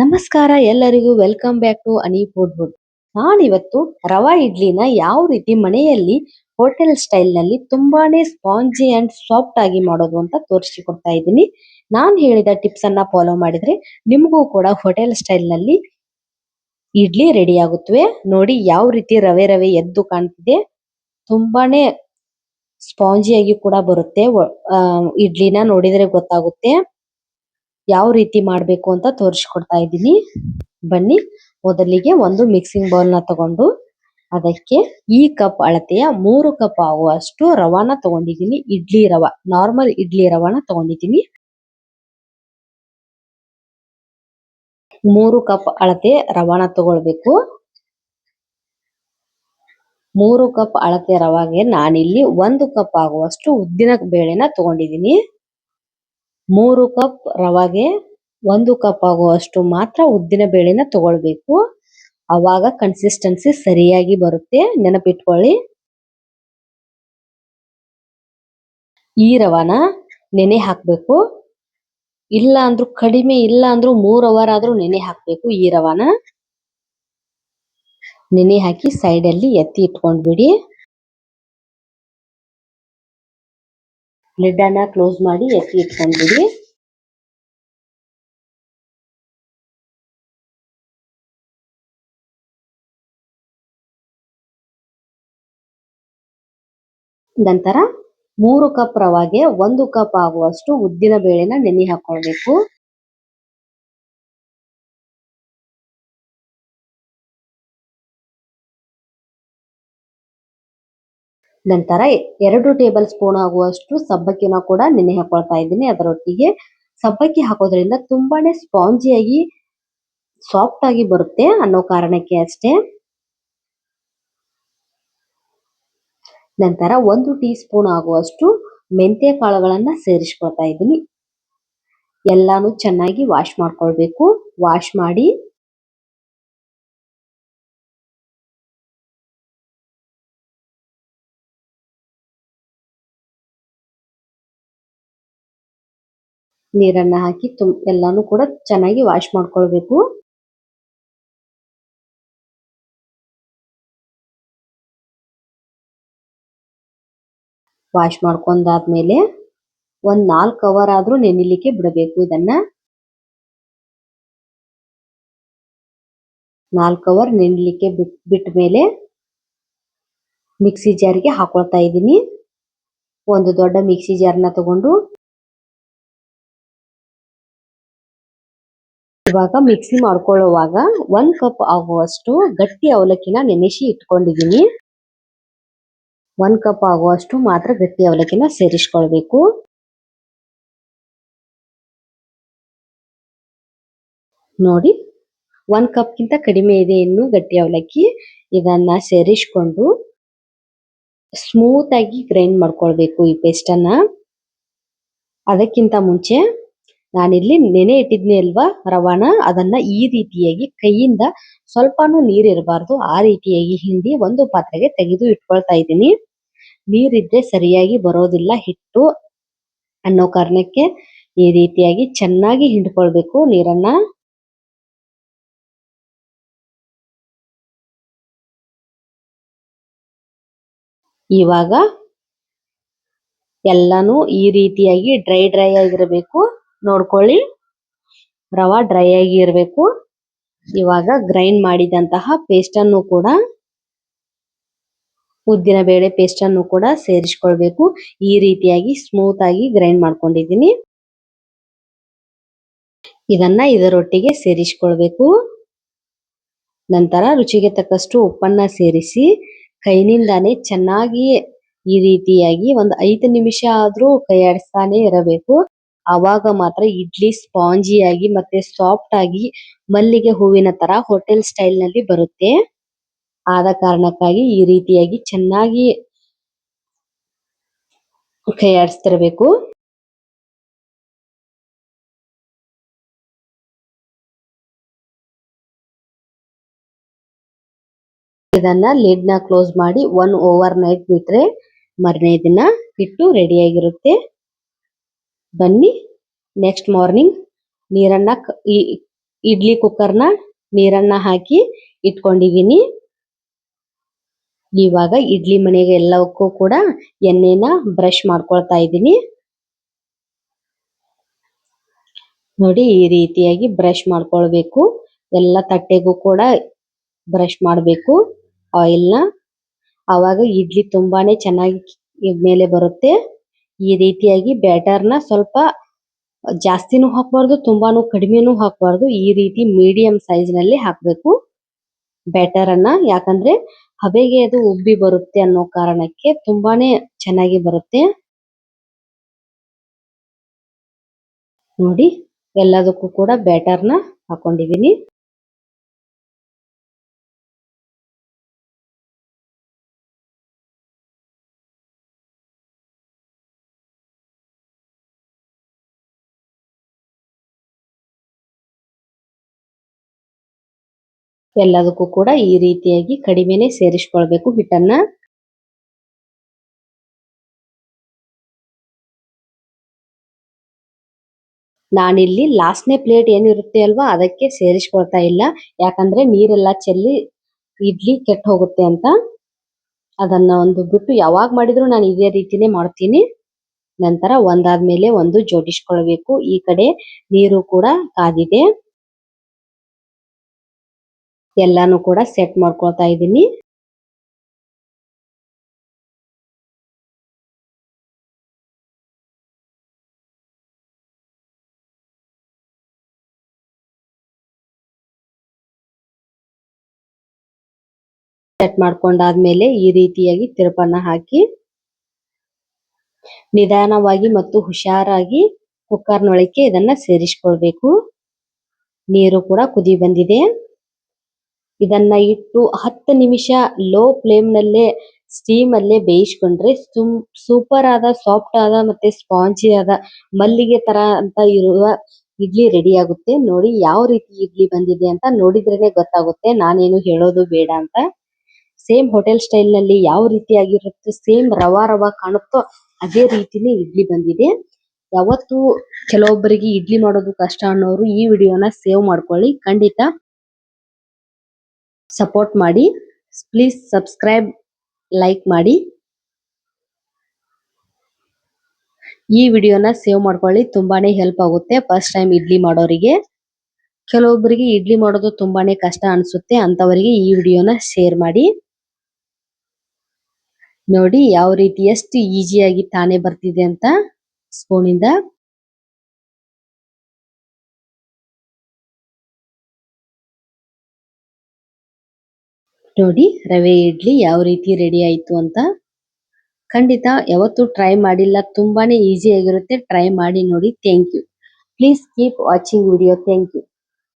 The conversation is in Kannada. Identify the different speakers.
Speaker 1: ನಮಸ್ಕಾರ ಎಲ್ಲರಿಗೂ welcome back to Ani food bud. ನಾನಿವತ್ತು ರವಾ ಇಡ್ಲಿನ ಯಾವ ರೀತಿ ಮನೆಯಲ್ಲಿ ಹೋಟೆಲ್ ಸ್ಟೈಲ್ ನಲ್ಲಿ ತುಂಬಾನೇ ಸ್ಪಾಂಜಿ ಅಂಡ್ ಸಾಫ್ಟ್ ಆಗಿ ಮಾಡೋದು ಅಂತ ತೋರಿಸಿಕೊಡ್ತಾ ಇದ್ದೀನಿ. ನಾನು ಹೇಳಿದ ಟಿಪ್ಸ್ ಅನ್ನ ಫಾಲೋ ಮಾಡಿದ್ರೆ ನಿಮಗೂ ಕೂಡ ಹೋಟೆಲ್ ಸ್ಟೈಲ್ ನಲ್ಲಿ ಇಡ್ಲಿ ರೆಡಿ ಆಗುತ್ತವೆ. ನೋಡಿ ಯಾವ ರೀತಿ ರವೆ ರವೆ ಎದ್ದು ಕಾಣ್ತಿದೆ. ತುಂಬಾನೇ ಸ್ಪಾಂಜಿ ಆಗಿ ಕೂಡ ಬರುತ್ತೆ. ಇಡ್ಲಿನ ನೋಡಿದ್ರೆ ಗೊತ್ತಾಗುತ್ತೆ ಯಾವ ರೀತಿ ಮಾಡಬೇಕು ಅಂತ ತೋರಿಸ್ಕೊಡ್ತಾ ಇದ್ದೀನಿ. ಬನ್ನಿ, ಮೊದಲಿಗೆ ಒಂದು ಮಿಕ್ಸಿಂಗ್ ಬೌಲ್ ನ ತಗೊಂಡು ಅದಕ್ಕೆ ಈ ಕಪ್ ಅಳತೆಯ 3 ಕಪ್ ಆಗುವಷ್ಟು ರವಾನ ತಗೊಂಡಿದ್ದೀನಿ. ಇಡ್ಲಿ ರವಾ, ನಾರ್ಮಲ್ ಇಡ್ಲಿ ರವಾನ ತಗೊಂಡಿದ್ದೀನಿ. 3 ಕಪ್ ಅಳತೆ ರವಾನ ತಗೊಳ್ಬೇಕು. 3 ಕಪ್ ಅಳತೆ ರವಾಗೆ ನಾನಿಲ್ಲಿ 1 ಕಪ್ ಆಗುವಷ್ಟು ಉದ್ದಿನ ಬೇಳೆನ ತಗೊಂಡಿದ್ದೀನಿ. 3 ಕಪ್ ರವಾಗೆ 1 ಕಪ್ ಆಗುವಷ್ಟು ಮಾತ್ರ ಉದ್ದಿನ ಬೇಳೆನ ತಗೊಳ್ಬೇಕು. ಅವಾಗ ಕನ್ಸಿಸ್ಟೆನ್ಸಿ ಸರಿಯಾಗಿ ಬರುತ್ತೆ, ನೆನಪಿಟ್ಕೊಳ್ಳಿ. ಈ ರವಾನ ನೆನೆ ಹಾಕ್ಬೇಕು. ಇಲ್ಲ ಅಂದ್ರೂ ಕಡಿಮೆ, ಇಲ್ಲ ಅಂದ್ರೂ 3 ಅವರ್ ಆದ್ರೂ ನೆನೆ ಹಾಕ್ಬೇಕು. ಈ ರವಾನ ನೆನೆ ಹಾಕಿ ಸೈಡ್ ಅಲ್ಲಿ ಎತ್ತಿ ಇಟ್ಕೊಂಡ್ಬಿಡಿ. ಲಿಡ್ ಅನ್ನ ಕ್ಲೋಸ್ ಮಾಡಿ ಎತ್ತಿ ಇಟ್ಕೊಂಡ್ಬಿಡಿ. ನಂತರ 3 ಕಪ್ ರವಾಗೆ 1 ಕಪ್ ಆಗುವಷ್ಟು ಉದ್ದಿನ ಬೇಳೆನ ನೆನೆ ಹಾಕೊಳ್ಬೇಕು. ನಂತರ 2 ಟೇಬಲ್ ಸ್ಪೂನ್ ಆಗುವಷ್ಟು ಸಬ್ಬಕ್ಕಿನ ಕೂಡ ನೆನೆ ಹಾಕೊಳ್ತಾ ಇದ್ದೀನಿ. ಅದರೊಟ್ಟಿಗೆ ಸಬ್ಬಕ್ಕಿ ಹಾಕೋದ್ರಿಂದ ತುಂಬಾನೇ ಸ್ಪಾಂಜಿಯಾಗಿ ಸಾಫ್ಟ್ ಆಗಿ ಬರುತ್ತೆ ಅನ್ನೋ ಕಾರಣಕ್ಕೆ ಅಷ್ಟೇ. ನಂತರ 1 ಟೀ ಸ್ಪೂನ್ ಆಗುವಷ್ಟು ಮೆಂತ್ಯ ಕಾಳುಗಳನ್ನ ಸೇರಿಸ್ಕೊಳ್ತಾ ಇದ್ದೀನಿ. ಎಲ್ಲಾನು ಚೆನ್ನಾಗಿ ವಾಶ್ ಮಾಡ್ಕೊಳ್ಬೇಕು. ವಾಶ್ ಮಾಡಿ ನೀರನ್ನ ಹಾಕಿ ಎಲ್ಲಾನು ಕೂಡ ಚೆನ್ನಾಗಿ ವಾಶ್ ಮಾಡ್ಕೊಳ್ಬೇಕು. ವಾಶ್ ಮಾಡ್ಕೊಂಡಾದ್ಮೇಲೆ 4 ಅವರ್ ಆದ್ರೂ ನೆನಿಲಿಕ್ಕೆ ಬಿಡಬೇಕು. ಇದನ್ನ 4 ಅವರ್ ನೆನಿಲಿಕ್ಕೆ ಬಿಟ್ಟ ಮೇಲೆ ಮಿಕ್ಸಿ ಜಾರ್ಗೆ ಹಾಕೊಳ್ತಾ ಇದ್ದೀನಿ. ಒಂದು ದೊಡ್ಡ ಮಿಕ್ಸಿ ಜಾರ್ನ ತಗೊಂಡು ಇವಾಗ ಮಿಕ್ಸಿ ಮಾಡ್ಕೊಳ್ಳುವಾಗ 1 ಕಪ್ ಆಗುವಷ್ಟು ಗಟ್ಟಿ ಅವಲಕ್ಕಿನ ನೆನೆಸಿ ಇಟ್ಕೊಂಡಿದ್ದೀನಿ. 1 ಕಪ್ ಆಗುವಷ್ಟು ಮಾತ್ರ ಗಟ್ಟಿ ಅವಲಕ್ಕಿನ ಸೇರಿಸ್ಕೊಳ್ಬೇಕು. ನೋಡಿ, 1 ಕಪ್ ಗಿಂತ ಕಡಿಮೆ ಇದೆ ಇನ್ನು ಗಟ್ಟಿ ಅವಲಕ್ಕಿ. ಇದನ್ನ ಸೇರಿಸ್ಕೊಂಡು ಸ್ಮೂತ್ ಆಗಿ ಗ್ರೈಂಡ್ ಮಾಡ್ಕೊಳ್ಬೇಕು ಈ ಪೇಸ್ಟ್ ಅನ್ನ. ಅದಕ್ಕಿಂತ ಮುಂಚೆ ನಾನಿಲ್ಲಿ ನೆನೆ ಇಟ್ಟಿದ್ನಿ ಅಲ್ವಾ ರವಾನ, ಅದನ್ನ ಈ ರೀತಿಯಾಗಿ ಕೈಯಿಂದ ಸ್ವಲ್ಪನೂ ನೀರಿರಬಾರ್ದು ಆ ರೀತಿಯಾಗಿ ಹಿಂಡಿ ಒಂದು ಪಾತ್ರೆಗೆ ತೆಗೆದು ಇಟ್ಕೊಳ್ತಾ ಇದ್ದೀನಿ. ನೀರಿದ್ರೆ ಸರಿಯಾಗಿ ಬರೋದಿಲ್ಲ ಹಿಟ್ಟು ಅನ್ನೋ ಕಾರಣಕ್ಕೆ ಈ ರೀತಿಯಾಗಿ ಚೆನ್ನಾಗಿ ಹಿಂಡ್ಕೊಳ್ಬೇಕು ನೀರನ್ನ. ಇವಾಗ ಎಲ್ಲಾನು ಈ ರೀತಿಯಾಗಿ ಡ್ರೈ ಆಗಿರಬೇಕು. ನೋಡ್ಕೊಳ್ಳಿ, ರವಾ ಡ್ರೈ ಆಗಿ ಇರಬೇಕು. ಇವಾಗ ಗ್ರೈಂಡ್ ಮಾಡಿದಂತಹ ಪೇಸ್ಟ್ ಅನ್ನು ಕೂಡ, ಉದ್ದಿನ ಬೇಳೆ ಪೇಸ್ಟ್ ಅನ್ನು ಕೂಡ ಸೇರಿಸ್ಕೊಳ್ಬೇಕು. ಈ ರೀತಿಯಾಗಿ ಸ್ಮೂತ್ ಆಗಿ ಗ್ರೈಂಡ್ ಮಾಡ್ಕೊಂಡಿದ್ದೀನಿ. ಇದನ್ನ ಇದರೊಟ್ಟಿಗೆ ಸೇರಿಸ್ಕೊಳ್ಬೇಕು. ನಂತರ ರುಚಿಗೆ ತಕ್ಕಷ್ಟು ಉಪ್ಪನ್ನ ಸೇರಿಸಿ ಕೈನಿಂದಾನೇ ಚೆನ್ನಾಗಿ ಈ ರೀತಿಯಾಗಿ 5 ನಿಮಿಷ ಆದ್ರೂ ಕೈ ಆಡಿಸ್ತಾನೆ ಇರಬೇಕು. ಆವಾಗ ಮಾತ್ರ ಇಡ್ಲಿ ಸ್ಪಾಂಜಿ ಆಗಿ ಮತ್ತೆ ಸಾಫ್ಟ್ ಆಗಿ ಮಲ್ಲಿಗೆ ಹೂವಿನ ತರ ಹೋಟೆಲ್ ಸ್ಟೈಲ್ ನಲ್ಲಿ ಬರುತ್ತೆ. ಆದ ಕಾರಣಕ್ಕಾಗಿ ಈ ರೀತಿಯಾಗಿ ಚೆನ್ನಾಗಿ ಕೈ ಆಡಿಸ್ತಿರ್ಬೇಕು. ಇದನ್ನ ಲಿಡ್ ನ ಕ್ಲೋಸ್ ಮಾಡಿ 1 ಓವರ್ ನೈಟ್ ಬಿಟ್ರೆ ಮರನೇ ದಿನ ಹಿಟ್ಟು ರೆಡಿ ಆಗಿರುತ್ತೆ. ಬನ್ನಿ, ನೆಕ್ಸ್ಟ್ ಮಾರ್ನಿಂಗ್ ನೀರನ್ನ ಇಡ್ಲಿ ಕುಕ್ಕರ್ನ ನೀರನ್ನ ಹಾಕಿ ಇಟ್ಕೊಂಡಿದೀನಿ. ಇವಾಗ ಇಡ್ಲಿ ಮನೆಗೆ ಎಲ್ಲವಕ್ಕೂ ಕೂಡ ಎಣ್ಣೆನ ಬ್ರಷ್ ಮಾಡ್ಕೊಳ್ತಾ ಇದ್ದೀನಿ. ನೋಡಿ ಈ ರೀತಿಯಾಗಿ ಬ್ರಷ್ ಮಾಡ್ಕೊಳ್ಬೇಕು. ಎಲ್ಲ ತಟ್ಟೆಗೂ ಕೂಡ ಬ್ರಷ್ ಮಾಡಬೇಕು ಆಯಿಲ್ನ. ಆವಾಗ ಇಡ್ಲಿ ತುಂಬಾನೇ ಚೆನ್ನಾಗಿ ಮೇಲೆ ಬರುತ್ತೆ. ಈ ರೀತಿಯಾಗಿ ಬ್ಯಾಟರ್ನ ಸ್ವಲ್ಪ ಜಾಸ್ತಿನೂ ಹಾಕಬಾರ್ದು, ತುಂಬಾನು ಕಡಿಮೆನೂ ಹಾಕಬಾರ್ದು. ಈ ರೀತಿ ಮೀಡಿಯಂ ಸೈಜ್ ನಲ್ಲಿ ಹಾಕಬೇಕು ಬ್ಯಾಟರ್ ಅನ್ನ. ಯಾಕಂದ್ರೆ ಹಬೆಗೆ ಅದು ಉಬ್ಬಿ ಬರುತ್ತೆ ಅನ್ನೋ ಕಾರಣಕ್ಕೆ ತುಂಬಾನೇ ಚೆನ್ನಾಗಿ ಬರುತ್ತೆ. ನೋಡಿ ಎಲ್ಲದಕ್ಕೂ ಕೂಡ ಬ್ಯಾಟರ್ನ ಹಾಕೊಂಡಿದೀನಿ. ಎಲ್ಲದಕ್ಕೂ ಕೂಡ ಈ ರೀತಿಯಾಗಿ ಕಡಿಮೆನೆ ಸೇರಿಸ್ಕೊಳ್ಬೇಕು ಹಿಟ್ಟನ್ನ. ನಾನಿಲ್ಲಿ ಲಾಸ್ಟ್ನೇ ಪ್ಲೇಟ್ ಏನಿರುತ್ತೆ ಅಲ್ವಾ ಅದಕ್ಕೆ ಸೇರಿಸ್ಕೊಳ್ತಾ ಇಲ್ಲ. ಯಾಕಂದ್ರೆ ನೀರೆಲ್ಲ ಚೆಲ್ಲಿ ಇಡ್ಲಿ ಕೆಟ್ಟ ಹೋಗುತ್ತೆ ಅಂತ. ಅದನ್ನ ಒಂದು ಬಿಟ್ಟು ಯಾವಾಗ ಮಾಡಿದ್ರು ನಾನು ಇದೇ ರೀತಿನೇ ಮಾಡ್ತೀನಿ. ನಂತರ ಒಂದಾದ್ಮೇಲೆ ಒಂದು ಜೋಡಿಸ್ಕೊಳ್ಬೇಕು. ಈ ಕಡೆ ನೀರು ಕೂಡ ಕಾದಿದೆ. ಎಲ್ಲಾನು ಕೂಡ ಸೆಟ್ ಮಾಡ್ಕೊಳ್ತಾ ಇದ್ದೀನಿ. ಸೆಟ್ ಮಾಡ್ಕೊಂಡಾದ್ಮೇಲೆ ಈ ರೀತಿಯಾಗಿ ತಿರುಪನ್ನ ಹಾಕಿ ನಿಧಾನವಾಗಿ ಮತ್ತು ಹುಷಾರಾಗಿ ಕುಕ್ಕರ್ನೊಳಕ್ಕೆ ಇದನ್ನ ಸೇರಿಸ್ಕೊಳ್ಬೇಕು. ನೀರು ಕೂಡ ಕುದಿ ಬಂದಿದೆ. ಇದನ್ನ ಇಟ್ಟು 10 ನಿಮಿಷ ಲೋ ಫ್ಲೇಮ್ ನಲ್ಲೇ ಸ್ಟೀಮ್ ಅಲ್ಲೇ ಬೇಯಿಸ್ಕೊಂಡ್ರೆ ಸೂಪರ್ ಆದ ಸಾಫ್ಟ್ ಆದ ಮತ್ತೆ ಸ್ಪಾಂಜಿ ಆದ ಮಲ್ಲಿಗೆ ತರ ಅಂತ ಇರುವ ಇಡ್ಲಿ ರೆಡಿ ಆಗುತ್ತೆ. ನೋಡಿ ಯಾವ ರೀತಿ ಇಡ್ಲಿ ಬಂದಿದೆ ಅಂತ ನೋಡಿದ್ರೇನೆ ಗೊತ್ತಾಗುತ್ತೆ, ನಾನೇನು ಹೇಳೋದು ಬೇಡ ಅಂತ. ಸೇಮ್ ಹೋಟೆಲ್ ಸ್ಟೈಲ್ ನಲ್ಲಿ ಯಾವ ರೀತಿಯಾಗಿರುತ್ತೆ, ಸೇಮ್ ರವಾ ರವಾ ಕಾಣುತ್ತೋ ಅದೇ ರೀತಿನೇ ಇಡ್ಲಿ ಬಂದಿದೆ. ಯಾವತ್ತು ಕೆಲವೊಬ್ಬರಿಗೆ ಇಡ್ಲಿ ಮಾಡೋದು ಕಷ್ಟ ಅನ್ನೋರು ಈ ವಿಡಿಯೋನ ಸೇವ್ ಮಾಡ್ಕೊಳ್ಳಿ. ಖಂಡಿತ ಸಪೋರ್ಟ್ ಮಾಡಿ. ಪ್ಲೀಸ್ ಸಬ್ಸ್ಕ್ರೈಬ್, ಲೈಕ್ ಮಾಡಿ. ಈ ವಿಡಿಯೋನ ಸೇವ್ ಮಾಡ್ಕೊಳ್ಳಿ, ತುಂಬಾನೇ ಹೆಲ್ಪ್ ಆಗುತ್ತೆ ಫಸ್ಟ್ ಟೈಮ್ ಇಡ್ಲಿ ಮಾಡೋರಿಗೆ. ಕೆಲವೊಬ್ಬರಿಗೆ ಇಡ್ಲಿ ಮಾಡೋದು ತುಂಬಾನೇ ಕಷ್ಟ ಅನ್ಸುತ್ತೆ, ಅಂತವರಿಗೆ ಈ ವಿಡಿಯೋನ ಶೇರ್ ಮಾಡಿ. ನೋಡಿ ಯಾವ ರೀತಿ ಎಷ್ಟು ಈಸಿಯಾಗಿ ತಾನೇ ಬರ್ತಿದೆ ಅಂತ ಸ್ಪೂನಿಂದ. ನೋಡಿ ರವೆ ಇಡ್ಲಿ ಯಾವ ರೀತಿ ರೆಡಿ ಆಯ್ತು ಅಂತ. ಖಂಡಿತ ಯಾವತ್ತು ಟ್ರೈ ಮಾಡಿಲ್ಲ, ತುಂಬಾನೇ ಈಸಿ ಆಗಿರುತ್ತೆ. ಟ್ರೈ ಮಾಡಿ ನೋಡಿ. Thank you. Please keep watching video. Thank you.